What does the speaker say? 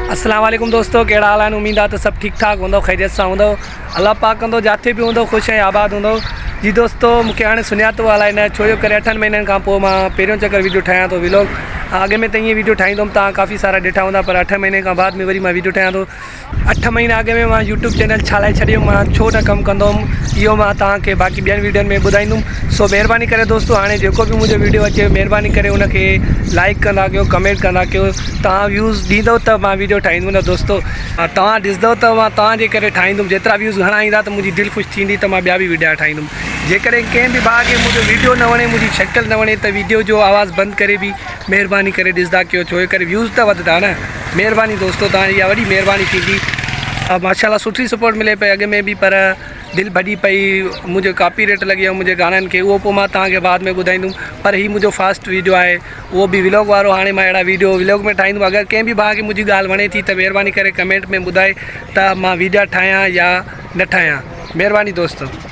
अस्सलाम वालेकुम दोस्तों, कहिड़ा हाल आहिनि। उम्मीद आहे त सभु ठीकु ठाक हूंदो, ख़ैरियत सां हूंदो। अल्लाह पाक कंदो जिथे बि हूंदो ख़ुशि ऐं आबाद हूंदो। जी दोस्तों, मूंखे हाणे सुञातो अलाए न छो जो करे 8 महीननि खां पोइ मां पहिरियों चकर वीडियो ठाहियां थो व्लॉग। अॻे में त ईअं वीडियो ठाहींदो हुअमि, तव्हां काफ़ी सारा ॾिठा हूंदा, पर 8 महीने खां बाद में वरी मां वीडियो ठाहियां थो। 8 महीना अॻे में मां यूट्यूब चैनल छा लाइ छॾियो, मां छो न कमु कंदो हुअमि, इहो मां तव्हांखे बाक़ी ॿियनि वीडियोनि में ॿुधाईंदुमि। सो महिरबानी करे दोस्तों, हाणे जेको बि मुंहिंजो वीडियो अचे महिरबानी करे उनखे लाइक कंदा कयो, कमेंट कंदा कयो। तव्हां व्यूज़ ॾींदव त मां वीडियो ठाहींदुमि न दोस्तों। तव्हां ॾिसंदव त मां तव्हांजे करे ठाहींदुमि। जेतिरा व्यूज़ घणा ईंदा त मुंहिंजी दिलि ख़ुशि थींदी, त मां ॿिया बि वीडियो ठाहींदुमि। जेकॾहिं कंहिं बि भाउ खे मुंहिंजो वीडियो न वणे, मुंहिंजी शक्ल न वणे, त वीडियो जो आवाज़ु बंदि करे बि महिरबानी करे ॾिसंदा कयो, छो करे व्यूज़ त वधंदा न। महिरबानी दोस्तों, तव्हां इहा वॾी महिरबानी थींदी। माशाल्लाह सुठी सपोर्ट मिले पई अॻ में बि, पर दिलि भॼी पई, मुंहिंजो कॉपीराइट लॻी वियो मुंहिंजे गाननि खे, उहो पोइ मां तव्हांखे बाद में ॿुधाईंदुमि। पर हीउ मुंहिंजो फस्ट वीडियो आहे, उहो बि व्लॉग वारो। हाणे मां अहिड़ा वीडियो व्लॉग में ठाहींदुमि। अगरि कंहिं बि भाउ खे मुंहिंजी ॻाल्हि वणे थी त महिरबानी करे कमेंट में ॿुधाए त मां वीडियो ठाहियां या न ठाहियां। महिरबानी दोस्तों।